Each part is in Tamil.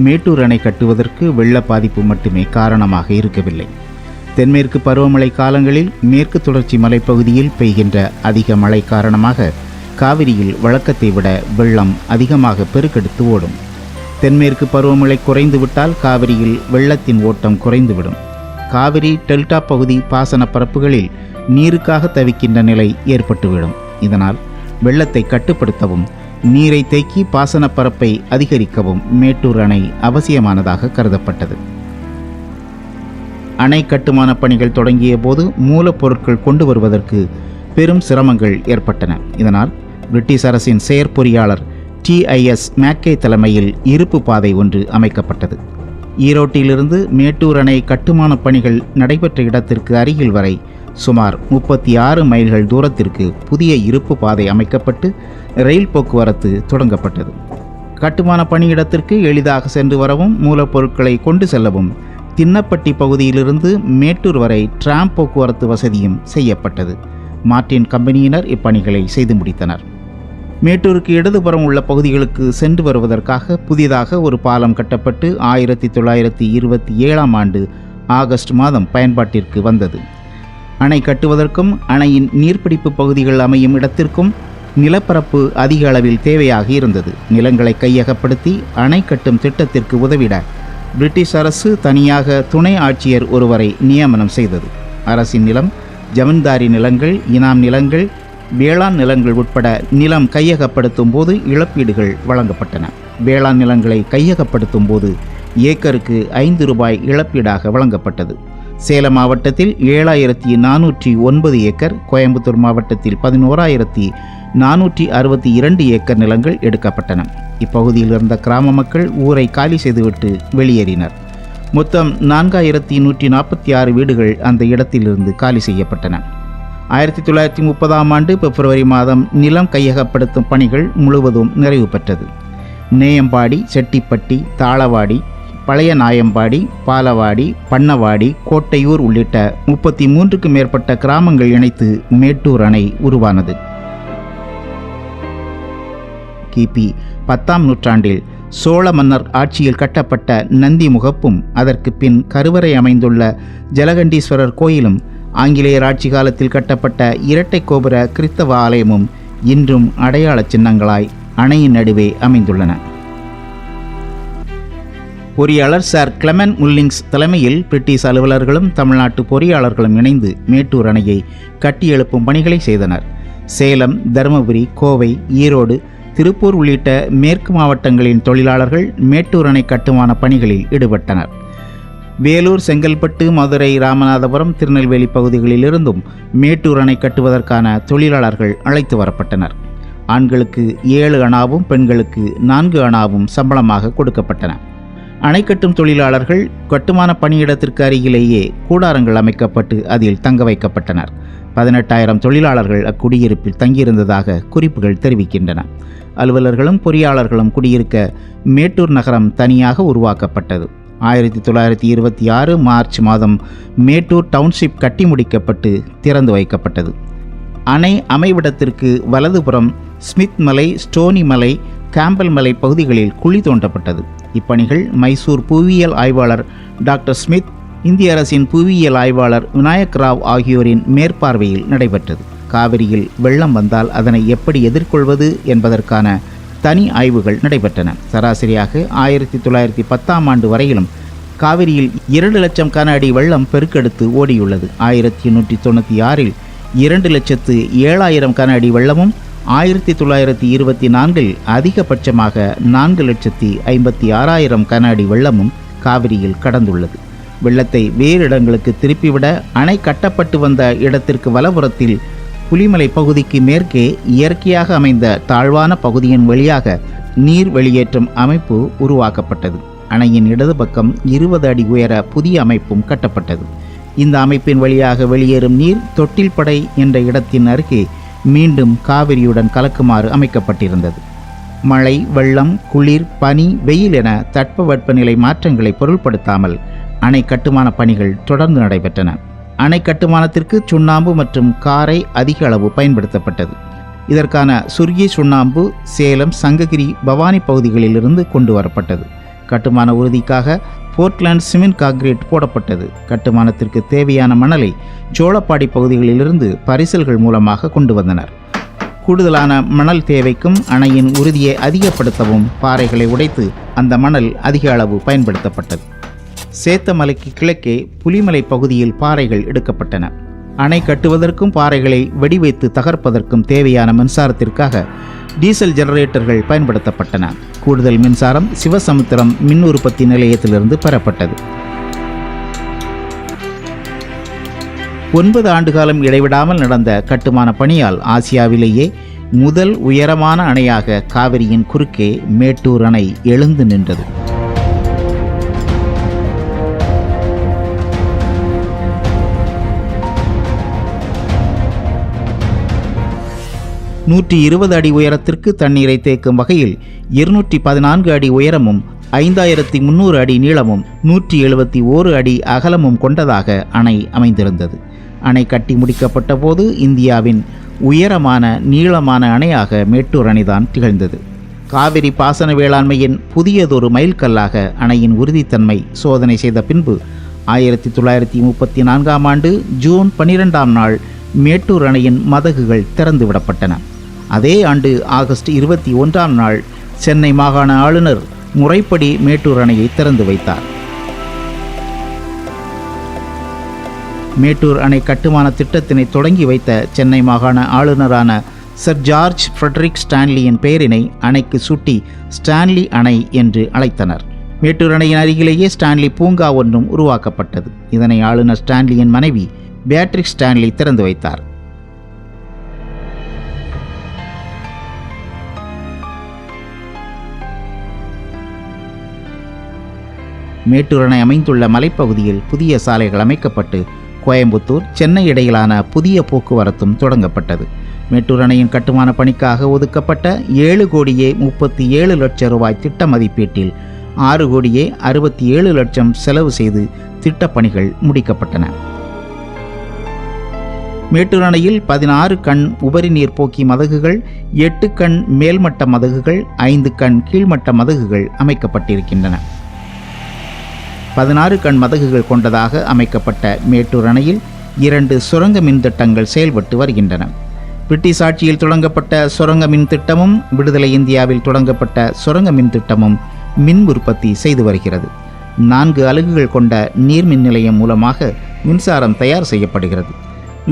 மேட்டூர் அணை கட்டுவதற்கு வெள்ள பாதிப்பு மட்டுமே காரணமாக இருக்கவில்லை. தென்மேற்கு பருவமழை காலங்களில் மேற்கு தொடர்ச்சி மலைப்பகுதியில் பெய்கின்ற அதிக மழை காரணமாக காவிரியில் வழக்கத்தை விட வெள்ளம் அதிகமாக பெருக்கெடுத்து ஓடும். தென்மேற்கு பருவமழை குறைந்துவிட்டால் காவிரியில் வெள்ளத்தின் ஓட்டம் குறைந்துவிடும். காவிரி டெல்டா பகுதி பாசன பரப்புகளில் நீருக்காக தவிக்கின்ற நிலை ஏற்பட்டுவிடும். இதனால் வெள்ளத்தை கட்டுப்படுத்தவும் நீரை தேக்கி பாசன பரப்பை அதிகரிக்கவும் மேட்டூர் அணை அவசியமானதாக கருதப்பட்டது. அணை கட்டுமான பணிகள் தொடங்கிய போது மூலப்பொருட்கள் கொண்டு வருவதற்கு பெரும் சிரமங்கள் ஏற்பட்டன. இதனால் பிரிட்டிஷ் அரசின் செயற்பொறியாளர் TIS மேக்கே தலைமையில் இருப்பு பாதை ஒன்று அமைக்கப்பட்டது. ஈரோட்டிலிருந்து மேட்டூர் அணை கட்டுமான பணிகள் நடைபெற்ற இடத்திற்கு அருகில் வரை சுமார் 36 மைல்கள் தூரத்திற்கு புதிய இருப்பு பாதை அமைக்கப்பட்டு ரயில் போக்குவரத்து தொடங்கப்பட்டது. கட்டுமான பணியிடத்திற்கு எளிதாக சென்று வரவும் மூலப்பொருட்களை கொண்டு செல்லவும் தின்னப்பட்டி பகுதியிலிருந்து மேட்டூர் வரை டிராம் போக்குவரத்து வசதியும் செய்யப்பட்டது. மார்டின் கம்பெனியினர் இப்பணிகளை செய்து முடித்தனர். மேட்டூருக்கு இடதுபுறம் உள்ள பகுதிகளுக்கு சென்று வருவதற்காக புதிதாக ஒரு பாலம் கட்டப்பட்டு 1927ஆம் ஆண்டு ஆகஸ்ட் மாதம் பயன்பாட்டிற்கு வந்தது. அணை கட்டுவதற்கும் அணையின் நீர்பிடிப்பு பகுதிகள் அமையும் இடத்திற்கும் நிலப்பரப்பு அதிக அளவில் தேவையாக இருந்தது. நிலங்களை கையகப்படுத்தி அணை கட்டும் திட்டத்திற்கு உதவிட பிரிட்டிஷ் அரசு தனியாக துணை ஆட்சியர் ஒருவரை நியமனம் செய்தது. அரசின் நிலம், ஜமீன்தாரி நிலங்கள், இனாம் நிலங்கள், வேளாண் நிலங்கள் உட்பட நிலம் கையகப்படுத்தும் போது இழப்பீடுகள் வழங்கப்பட்டன. வேளாண் நிலங்களை கையகப்படுத்தும் போது ஏக்கருக்கு 5 ரூபாய் இழப்பீடாக வழங்கப்பட்டது. சேலம் மாவட்டத்தில் 7409 ஏக்கர், கோயம்புத்தூர் மாவட்டத்தில் 11462 ஏக்கர் நிலங்கள் எடுக்கப்பட்டன. இப்பகுதியில் இருந்த கிராம மக்கள் ஊரை காலி செய்துவிட்டு வெளியேறினர். மொத்தம் 4146 வீடுகள் அந்த இடத்திலிருந்து காலி செய்யப்பட்டன. 1930ஆம் ஆண்டு பிப்ரவரி மாதம் நிலம் கையகப்படுத்தும் பணிகள் முழுவதும் நிறைவு பெற்றது. நேயம்பாடி, செட்டிப்பட்டி, தாளவாடி, பழைய நாயம்பாடி, பாலவாடி, பண்ணவாடி, கோட்டையூர் உள்ளிட்ட 33க்கும் மேற்பட்ட கிராமங்கள் இணைத்து மேட்டூர் அணை உருவானது. கிபி 10ஆம் நூற்றாண்டில் சோழ மன்னர் ஆட்சியில் கட்டப்பட்ட நந்தி முகப்பும் அதற்கு பின் கருவறை அமைந்துள்ள ஜலகண்டீஸ்வரர் கோயிலும் ஆங்கிலேயர் ஆட்சி காலத்தில் கட்டப்பட்ட இரட்டை கோபுர கிறிஸ்தவ ஆலயமும் இன்றும் அடையாள சின்னங்களாய் அணையின் நடுவே அமைந்துள்ளன. பொறியாளர் சார் கிளமெண்ட் முல்லிங்ஸ் தலைமையில் பிரிட்டிஷ் அலுவலர்களும் தமிழ்நாட்டு பொறியாளர்களும் இணைந்து மேட்டூர் அணையை கட்டியெழுப்பும் பணிகளை செய்தனர். சேலம், தருமபுரி, கோவை, ஈரோடு, திருப்பூர் உள்ளிட்ட மேற்கு மாவட்டங்களின் தொழிலாளர்கள் மேட்டூர் அணை கட்டுமான பணிகளில் ஈடுபட்டனர். வேலூர், செங்கல்பட்டு, மதுரை, ராமநாதபுரம், திருநெல்வேலி பகுதிகளிலிருந்தும் மேட்டூர் அணை கட்டுவதற்கான தொழிலாளர்கள் அழைத்து வரப்பட்டனர். ஆண்களுக்கு 7 அணாவும் பெண்களுக்கு 4 அணாவும் சம்பளமாக கொடுக்கப்பட்டன. அணை கட்டும் தொழிலாளர்கள் கட்டுமான பணியிடத்திற்கு அருகிலேயே கூடாரங்கள் அமைக்கப்பட்டு அதில் தங்க வைக்கப்பட்டனர். 18,000 தொழிலாளர்கள் அக்குடியிருப்பில் தங்கியிருந்ததாக குறிப்புகள் தெரிவிக்கின்றன. அலுவலர்களும் பொறியாளர்களும் குடியிருக்க மேட்டூர் நகரம் தனியாக உருவாக்கப்பட்டது. 1926 மார்ச் மாதம் மேட்டூர் டவுன்ஷிப் கட்டி முடிக்கப்பட்டு திறந்து வைக்கப்பட்டது. அணை அமைவிடத்திற்கு வலதுபுறம் ஸ்மித் மலை, ஸ்டோனி மலை, கேம்பல் மலை பகுதிகளில் குழி தோண்டப்பட்டது. இப்பணிகள் மைசூர் புவியியல் ஆய்வாளர் டாக்டர் ஸ்மித், இந்திய அரசின் புவியியல் ஆய்வாளர் விநாயக் ராவ் ஆகியோரின் மேற்பார்வையில் நடைபெற்றது. காவிரியில் வெள்ளம் வந்தால் அதனை எப்படி எதிர்கொள்வது என்பதற்கான தனி ஆய்வுகள் நடைபெற்றன. சராசரியாக 1910ஆம் ஆண்டு வரையிலும் காவிரியில் 2 லட்சம் கன அடி வெள்ளம் பெருக்கெடுத்து ஓடியுள்ளது. 1896இல் 2,07,000 கன அடி வெள்ளமும் 1924இல் அதிகபட்சமாக 4,56,000 கன அடி வெள்ளமும் காவிரியில் கடந்துள்ளது. வெள்ளத்தை வேறு இடங்களுக்கு திருப்பிவிட அணை கட்டப்பட்டு வந்த இடத்திற்கு வலப்புறத்தில் புலிமலை பகுதிக்கு மேற்கே இயற்கையாக அமைந்த தாழ்வான பகுதியின் வழியாக நீர் வெளியேற்றும் அமைப்பு உருவாக்கப்பட்டது. அணையின் இடது பக்கம் 20 அடி உயர புதிய அமைப்பும் கட்டப்பட்டது. இந்த அமைப்பின் வழியாக வெளியேறும் நீர் தொட்டில்படை என்ற இடத்தின் அருகே மீண்டும் காவிரியுடன் கலக்குமாறு அமைக்கப்பட்டிருந்தது. மழை, வெள்ளம், குளிர், பனி, வெயில் என தட்பவெப்பநிலை மாற்றங்களை பொருள்படுத்தாமல் அணை கட்டுமான பணிகள் தொடர்ந்து நடைபெற்றன. அணை கட்டுமானத்திற்கு சுண்ணாம்பு மற்றும் காரை அதிக அளவு பயன்படுத்தப்பட்டது. இதற்கான சுர்கி சுண்ணாம்பு சேலம், சங்ககிரி, பவானி பகுதிகளிலிருந்து கொண்டு வரப்பட்டது. கட்டுமான உறுதிக்காக போர்ட்லாண்ட் சிமெண்ட் கான்கிரீட் போடப்பட்டது. கட்டுமானத்திற்கு தேவையான மணலை சோளப்பாடி பகுதிகளிலிருந்து பரிசல்கள் மூலமாக கொண்டு வந்தனர். கூடுதலான மணல் தேவைக்கும் அணையின் உறுதியை அதிகப்படுத்தவும் பாறைகளை உடைத்து அந்த மணல் அதிக அளவு பயன்படுத்தப்பட்டது. சேத்தமலைக்கு கிழக்கே புலிமலை பகுதியில் பாறைகள் எடுக்கப்பட்டன. அணை கட்டுவதற்கும் பாறைகளை வெடிவைத்து தகர்ப்பதற்கும் தேவையான மின்சாரத்திற்காக டீசல் ஜெனரேட்டர்கள் பயன்படுத்தப்பட்டன. கூடுதல் மின்சாரம் சிவசமுத்திரம் மின் உற்பத்தி நிலையத்திலிருந்து பெறப்பட்டது. 9 ஆண்டுகாலம் இடைவிடாமல் நடந்த கட்டுமான பணியால் ஆசியாவிலேயே முதல் உயரமான அணையாக காவிரியின் குறுக்கே மேட்டூர் அணை எழுந்து நின்றது. நூற்றி 20 அடி உயரத்திற்கு தண்ணீரை தேக்கும் வகையில் 214 அடி உயரமும் 5300 அடி நீளமும் 171 அடி அகலமும் கொண்டதாக அணை அமைந்திருந்தது. அணை கட்டி முடிக்கப்பட்ட போது இந்தியாவின் உயரமான நீளமான அணையாக மேட்டூர் அணைதான் திகழ்ந்தது. காவிரி பாசன வேளாண்மையின் புதியதொரு மைல்கல்லாக அணையின் உறுதித்தன்மை சோதனை செய்த பின்பு 1934ஆம் ஆண்டு ஜூன் 12ஆம் நாள் மேட்டூர் அணையின் மதகுகள் திறந்து விடப்பட்டன. அதே ஆண்டு ஆகஸ்ட் 21ஆம் நாள் சென்னை மாகாண ஆளுநர் முறைப்படி மேட்டூர் அணையை திறந்து வைத்தார். மேட்டூர் அணை கட்டுமான திட்டத்தினை தொடங்கி வைத்த சென்னை மாகாண ஆளுநரான சர் ஜார்ஜ் ஃப்ரெடரிக் ஸ்டான்லியின் பெயரினை அணைக்கு சூட்டி ஸ்டான்லி அணை என்று அழைத்தனர். மேட்டூர் அணையின் அருகிலேயே ஸ்டான்லி பூங்கா ஒன்றும் உருவாக்கப்பட்டது. இதனை ஆளுநர் ஸ்டான்லியின் மனைவி பேட்ரிக் ஸ்டான்லி திறந்து வைத்தார். மேட்டூர் அணை அமைந்துள்ள மலைப்பகுதியில் புதிய சாலைகள் அமைக்கப்பட்டு கோயம்புத்தூர் சென்னை இடையிலான புதிய போக்குவரத்தும் தொடங்கப்பட்டது. மேட்டூர் அணையின் கட்டுமான பணிக்காக ஒதுக்கப்பட்ட 7,37 லட்சம் ரூபாய் திட்ட மதிப்பீட்டில் 6,67 லட்சம் செலவு செய்து திட்டப்பணிகள் முடிக்கப்பட்டன. மேட்டூர் அணையில் 16 கண் உபரி நீர் போக்கி மதகுகள், 8 கண் மேல்மட்ட மதகுகள், 5 கண் கீழ்மட்ட மதகுகள் அமைக்கப்பட்டிருக்கின்றன. 16 கண் மதகுகள் கொண்டதாக அமைக்கப்பட்ட மேட்டூர் அணையில் 2 சுரங்க மின் திட்டங்கள் செயல்பட்டு வருகின்றன. பிரிட்டிஷ் ஆட்சியில் தொடங்கப்பட்ட சுரங்க மின் திட்டமும் விடுதலை இந்தியாவில் தொடங்கப்பட்ட சுரங்க மின் திட்டமும் மின் உற்பத்தி செய்து வருகிறது. 4 அலகுகள் கொண்ட நீர்மின் நிலையம் மூலமாக மின்சாரம் தயார் செய்யப்படுகிறது.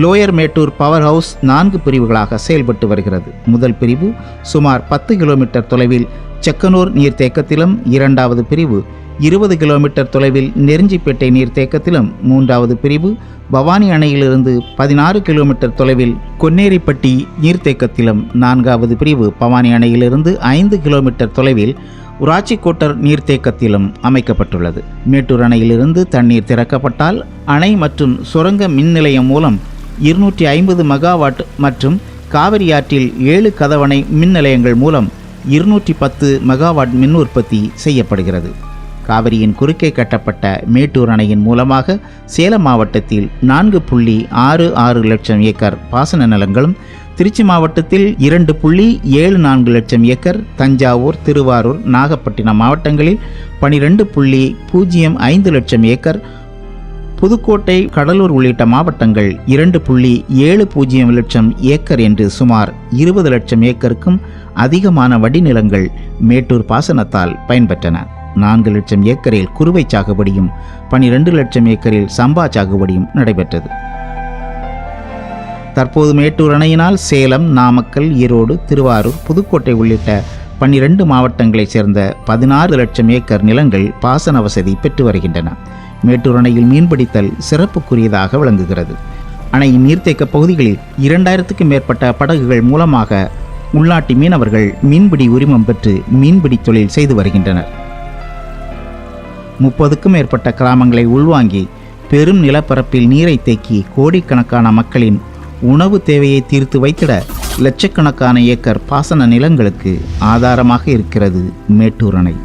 லோயர் மேட்டூர் பவர் ஹவுஸ் 4 பிரிவுகளாக செயல்பட்டு வருகிறது. முதல் பிரிவு சுமார் 10 கிலோமீட்டர் தொலைவில் செக்கனூர் நீர்த்தேக்கத்திலும், 2வது பிரிவு 20 கிலோமீட்டர் தொலைவில் நெருஞ்சிப்பேட்டை நீர்த்தேக்கத்திலும், 3வது பிரிவு பவானி அணையிலிருந்து 16 கிலோமீட்டர் தொலைவில் கொன்னேரிப்பட்டி நீர்த்தேக்கத்திலும், 4வது பிரிவு பவானி அணையிலிருந்து 5 கிலோமீட்டர் தொலைவில் உராச்சிக்கோட்டர் நீர்த்தேக்கத்திலும் அமைக்கப்பட்டுள்ளது. மேட்டூர் அணையிலிருந்து தண்ணீர் திறக்கப்பட்டால் அணை மற்றும் சுரங்க மின் நிலையம் மூலம் 250 மெகாவாட் மற்றும் காவிரி ஆற்றில் 7 கதவணை மின் நிலையங்கள் மூலம் 210 மெகாவாட் மின் உற்பத்தி செய்யப்படுகிறது. காவிரியின் குறுக்கே கட்டப்பட்ட மேட்டூர் அணையின் மூலமாக சேலம் மாவட்டத்தில் 4.66 லட்சம் ஏக்கர் பாசன நிலங்களும், திருச்சி மாவட்டத்தில் 2.74 லட்சம் ஏக்கர், தஞ்சாவூர், திருவாரூர், நாகப்பட்டினம் மாவட்டங்களில் 12.05 லட்சம் ஏக்கர், புதுக்கோட்டை, கடலூர் உள்ளிட்ட மாவட்டங்கள் 2.70 லட்சம் ஏக்கர் என்று சுமார் 20 லட்சம் ஏக்கருக்கும் அதிகமான வடிநிலங்கள் மேட்டூர் பாசனத்தால் பயன்பெற்றன. 4 லட்சம் ஏக்கரில் குறுவை சாகுபடியும் 12 லட்சம் ஏக்கரில் சம்பா சாகுபடியும் நடைபெற்றது. தற்போது மேட்டூர் அணையினால் சேலம், நாமக்கல், ஈரோடு, திருவாரூர், புதுக்கோட்டை உள்ளிட்ட 12 மாவட்டங்களைச் சேர்ந்த 16 லட்சம் ஏக்கர் நிலங்கள் பாசன வசதி பெற்று வருகின்றன. மேட்டூர் அணையில் மீன்பிடித்தல் சிறப்புக்குரியதாக விளங்குகிறது. அணையின் நீர்த்தேக்க பகுதிகளில் 2000க்கும் மேற்பட்ட படகுகள் மூலமாக உள்நாட்டு மீனவர்கள் மீன்பிடி உரிமம் பெற்று மீன்பிடி தொழில் செய்து வருகின்றனர். 30க்கும் மேற்பட்ட கிராமங்களை உள்வாங்கி பெரும் நிலப்பரப்பில் நீரை தேக்கி கோடிக்கணக்கான மக்களின் உணவு தேவையை தீர்த்து வைத்திட லட்சக்கணக்கான ஏக்கர் பாசன நிலங்களுக்கு ஆதாரமாக இருக்கிறது மேட்டூர் அணை.